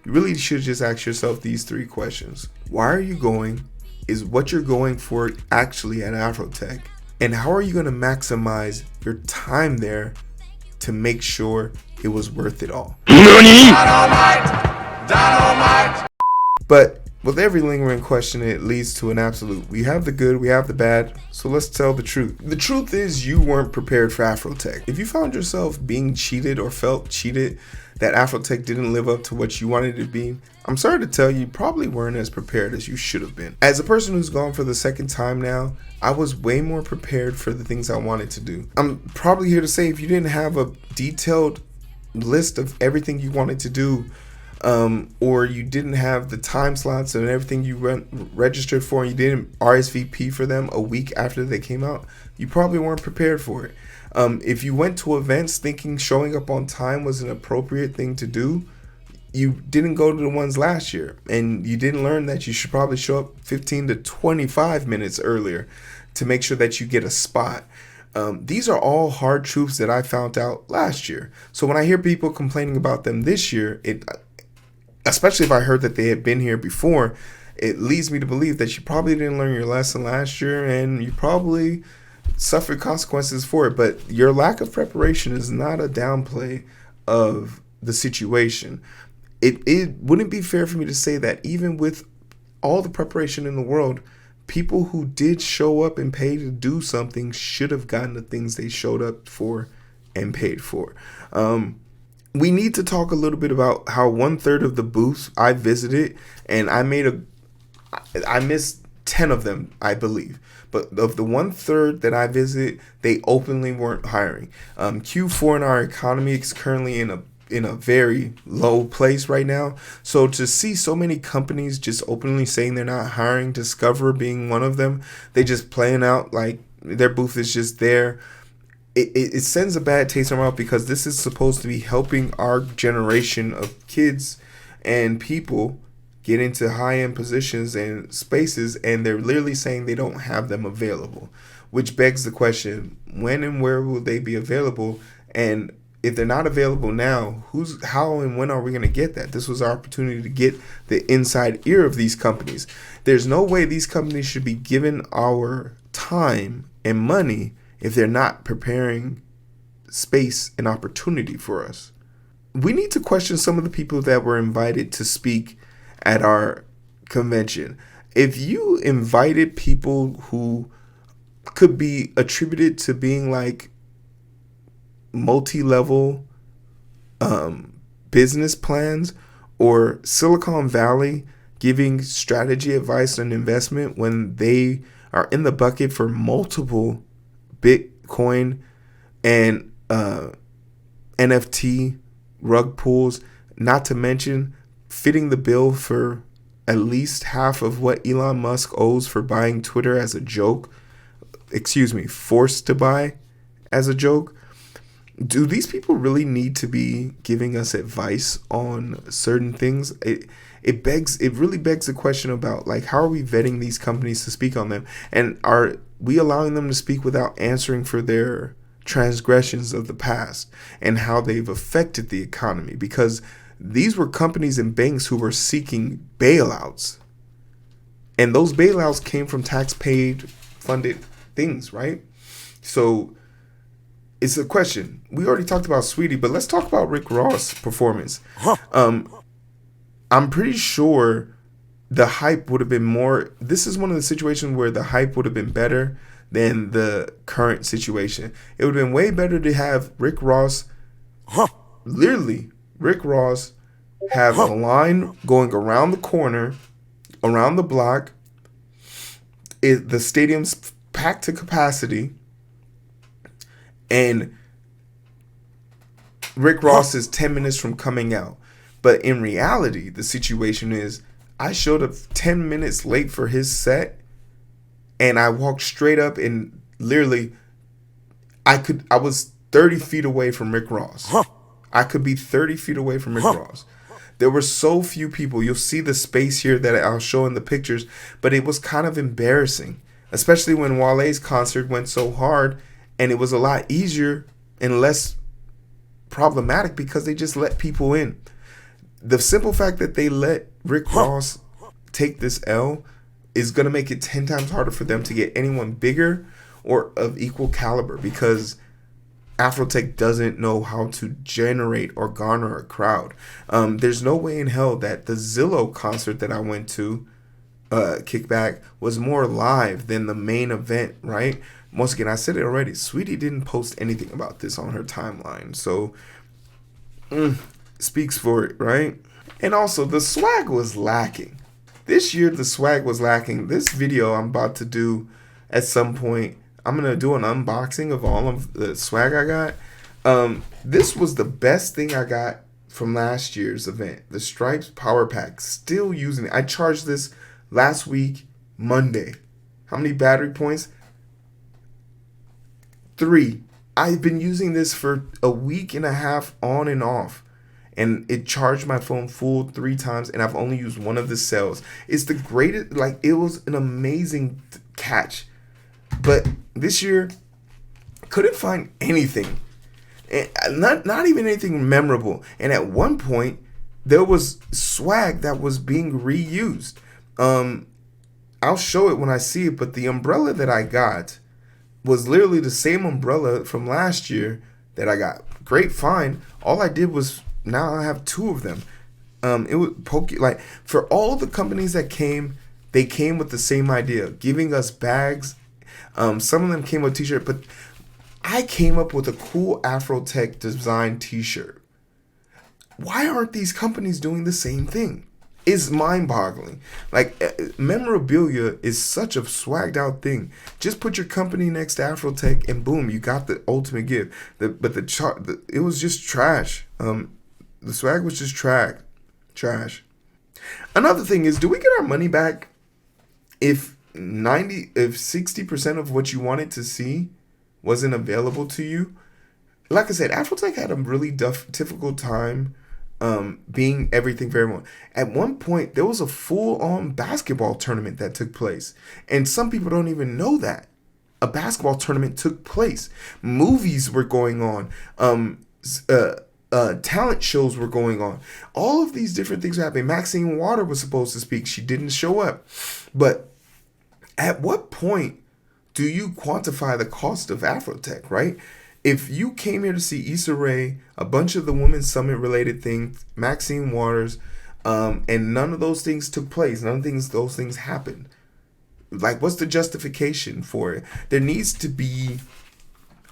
you really should just ask yourself these 3 questions. Why are you going? Is what you're going for actually at AFRO TECH? And how are you going to maximize your time there to make sure it was worth it all? But with every lingering question, it leads to an absolute. We have the good, we have the bad, so let's tell the truth. The truth is you weren't prepared for AFRO TECH. If you found yourself being cheated or felt cheated, that AFRO TECH didn't live up to what you wanted it to be, I'm sorry to tell you probably weren't as prepared as you should have been. As a person who's gone for the 2nd time now, I was way more prepared for the things I wanted to do. I'm probably here to say if you didn't have a detailed list of everything you wanted to do, or you didn't have the time slots and everything you registered for, and you didn't RSVP for them a week after they came out, you probably weren't prepared for it. If you went to events thinking showing up on time was an appropriate thing to do, you didn't go to the ones last year, and you didn't learn that you should probably show up 15 to 25 minutes earlier to make sure that you get a spot. These are all hard truths that I found out last year. So when I hear people complaining about them this year, especially if I heard that they had been here before, it leads me to believe that you probably didn't learn your lesson last year, and you probably suffered consequences for it. But your lack of preparation is not a downplay of the situation. It wouldn't be fair for me to say that even with all the preparation in the world, people who did show up and pay to do something should have gotten the things they showed up for and paid for. We need to talk a little bit about how 1/3 of the booths I visited, and I missed 10 of them, I believe. But of the 1/3 that I visited, they openly weren't hiring. Q4 in our economy is currently in a very low place right now. So to see so many companies just openly saying they're not hiring, Discover being one of them, they just playing out like their booth is just there. It sends a bad taste in my mouth, because this is supposed to be helping our generation of kids and people get into high-end positions and spaces, and they're literally saying they don't have them available, which begs the question, when and where will they be available? And if they're not available now, how and when are we going to get that? This was our opportunity to get the inside ear of these companies. There's no way these companies should be given our time and money if they're not preparing space and opportunity for us. We need to question some of the people that were invited to speak at our convention. If you invited people who could be attributed to being like multi-level business plans, or Silicon Valley giving strategy advice on investment when they are in the bucket for multiple Bitcoin and NFT rug pulls, not to mention fitting the bill for at least half of what Elon Musk owes for buying Twitter as a joke. Forced to buy as a joke. Do these people really need to be giving us advice on certain things? It really begs the question about, like, how are we vetting these companies to speak on them? And are we allowing them to speak without answering for their transgressions of the past and how they've affected the economy? Because these were companies and banks who were seeking bailouts. And those bailouts came from tax-paid funded things, right? So it's a question. We already talked about Sweetie, but let's talk about Rick Ross' performance. I'm pretty sure the hype would have been more. This is one of the situations where the hype would have been better than the current situation. It would have been way better to have Rick Ross, literally Rick Ross, have a line going around the corner, around the block. The stadium's packed to capacity, and Rick Ross is 10 minutes from coming out. But in reality, the situation is I showed up 10 minutes late for his set, and I walked straight up, and literally I was 30 feet away from Rick Ross. I could be 30 feet away from Rick Ross. There were so few people. You'll see the space here that I'll show in the pictures, but it was kind of embarrassing, especially when Wale's concert went so hard, and it was a lot easier and less problematic because they just let people in. the simple fact that they let Rick Ross take this L is going to make it 10 times harder for them to get anyone bigger or of equal caliber, because Afro Tech doesn't know how to generate or garner a crowd. There's no way in hell that the Zillow concert that I went to, Kickback, was more live than the main event, right? Once again, I said it already. Sweetie didn't post anything about this on her timeline, so speaks for it, right? And also, the swag was lacking. This year, the swag was lacking. This video I'm about to do at some point, I'm going to do an unboxing of all of the swag I got. This was the best thing I got from last year's event. The Stripes Power Pack. Still using it. I charged this last week, Monday. How many battery points? 3. I've been using this for a week and a half on and off. And it charged my phone full 3 times, and I've only used one of the cells. It's the greatest, like, it was an amazing catch. But this year, couldn't find anything. And not even anything memorable. And at one point, there was swag that was being reused. I'll show it when I see it, but the umbrella that I got was literally the same umbrella from last year that I got. Great find. All I did was, now I have 2 of them. It was like, for all the companies that came, they came with the same idea, giving us bags. Some of them came with t-shirt, but I came up with a cool Afro Tech design t-shirt. Why aren't these companies doing the same thing? It's mind-boggling. Like, memorabilia is such a swagged out thing. Just put your company next to Afro Tech and boom, you got the ultimate gift. It was just trash. The swag was just trash. Another thing is, do we get our money back if 60% of what you wanted to see wasn't available to you? Like I said, Afro Tech had a really difficult time being everything for everyone. At one point, there was a full-on basketball tournament that took place. And some people don't even know that. A basketball tournament took place. Movies were going on. Talent shows were going on. All of these different things were happening. Maxine Water was supposed to speak. She didn't show up. But at what point do you quantify the cost of Afro Tech, right? If you came here to see Issa Rae, a bunch of the Women's Summit related things, Maxine Waters, and none of those things took place, none of those things happened. Like, what's the justification for it? There needs to be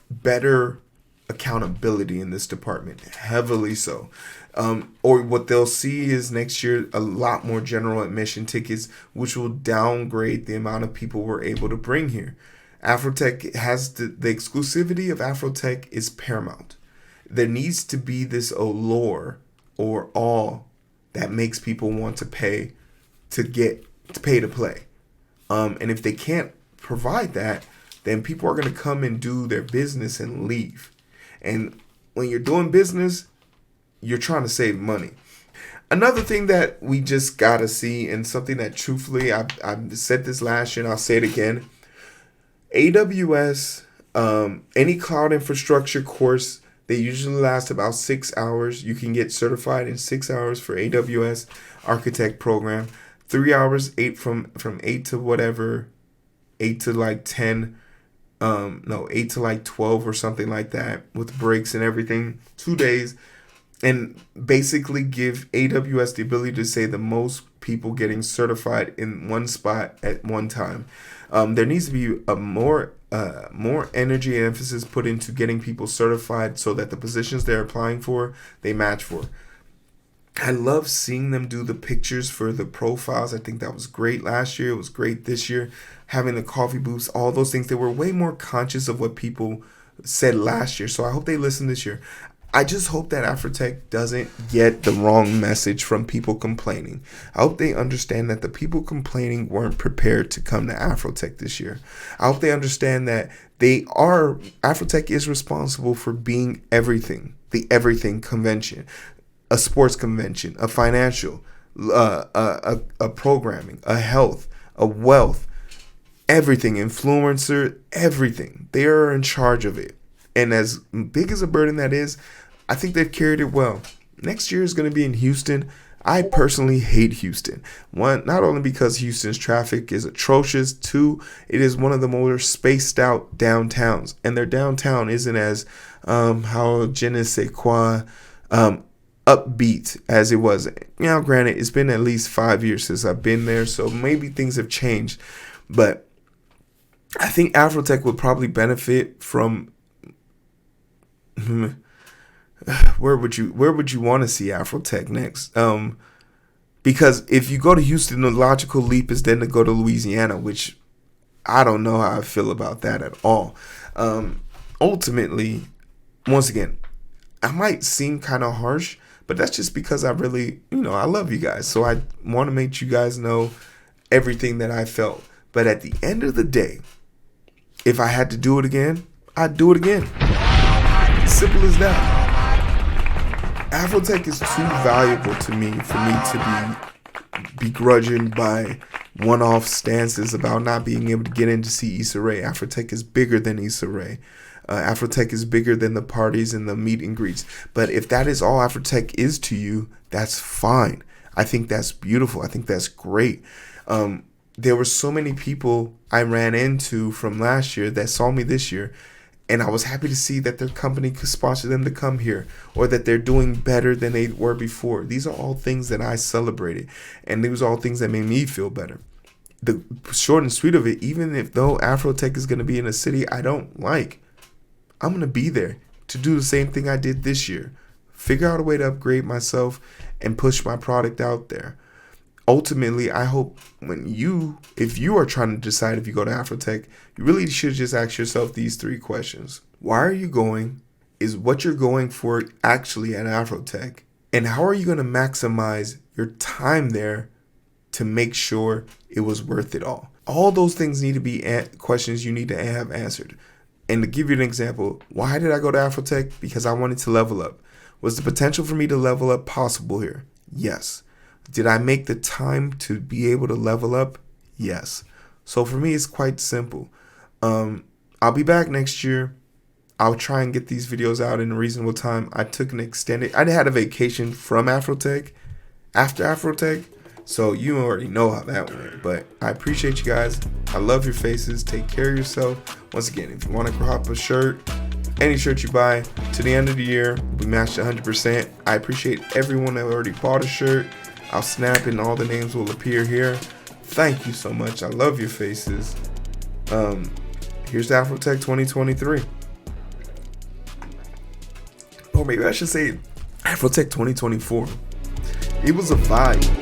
better accountability in this department, heavily so. Or what they'll see is next year a lot more general admission tickets, which will downgrade the amount of people we're able to bring here. Afrotech has the exclusivity of Afrotech is paramount. There needs to be this allure or awe that makes people want to pay to play. And if they can't provide that, then people are going to come and do their business and leave. And when you're doing business, you're trying to save money. Another thing that we just got to see, and something that truthfully, I've said this last year and I'll say it again, AWS, any cloud infrastructure course, they usually last about 6 hours. You can get certified in 6 hours for AWS Architect program. 3 hours, 8 from 8 to whatever, 8 to like 10, 8 to like 12 or something like that with breaks and everything. 2 days. And basically give AWS the ability to say the most people getting certified in one spot at one time. There needs to be a more energy and emphasis put into getting people certified so that the positions they're applying for, they match for. I love seeing them do the pictures for the profiles. I think that was great last year. It was great this year. Having the coffee booths, all those things. They were way more conscious of what people said last year. So I hope they listen this year. I just hope that Afrotech doesn't get the wrong message from people complaining. I hope they understand that the people complaining weren't prepared to come to Afrotech this year. I hope they understand that Afrotech is responsible for being everything, the everything convention, a sports convention, a financial, a programming, a health, a wealth, everything, influencer, everything. They are in charge of it. And as big as a burden that is, I think they've carried it well. Next year is going to be in Houston. I personally hate Houston. One, not only because Houston's traffic is atrocious. Two, it is one of the more spaced out downtowns, and their downtown isn't as how je ne sais quoi upbeat as it was. Now, granted, it's been at least 5 years since I've been there, so maybe things have changed. But I think Afro Tech would probably benefit from. Where would you want to see Afro Tech next? Because if you go to Houston, the logical leap is then to go to Louisiana, which I don't know how I feel about that at all. Ultimately, once again, I might seem kind of harsh, but that's just because I really, I love you guys. So I want to make you guys know everything that I felt. But at the end of the day, if I had to do it again, I'd do it again. Simple as that. Afro Tech is too valuable to me for me to be begrudging by one-off stances about not being able to get in to see Issa Rae. Afro Tech is bigger than Issa Rae. Afro Tech is bigger than the parties and the meet and greets. But if that is all Afro Tech is to you, that's fine. I think that's beautiful. I think that's great. There were so many people I ran into from last year that saw me this year, and I was happy to see that their company could sponsor them to come here, or that they're doing better than they were before. These are all things that I celebrated, and these are all things that made me feel better. The short and sweet of it, even if though Afro Tech is going to be in a city I don't like, I'm going to be there to do the same thing I did this year. Figure out a way to upgrade myself and push my product out there. Ultimately, I hope if you are trying to decide if you go to Afro Tech, you really should just ask yourself these 3 questions. Why are you going? Is what you're going for actually at Afro Tech? And how are you going to maximize your time there to make sure it was worth it all? All those things need to be questions you need to have answered. And to give you an example, why did I go to Afro Tech? Because I wanted to level up. Was the potential for me to level up possible here? Yes. Did I make the time to be able to level up? Yes. So for me, it's quite simple. I'll be back next year. I'll try and get these videos out in a reasonable time. I had a vacation from Afro Tech after Afro Tech. So you already know how that went. But I appreciate you guys. I love your faces. Take care of yourself. Once again, if you want to crop a shirt, any shirt you buy, to the end of the year, we matched 100%. I appreciate everyone that already bought a shirt. I'll snap and all the names will appear here. Thank you so much. I love your faces. Here's Afro Tech 2023. Or maybe I should say Afro Tech 2024. It was a vibe.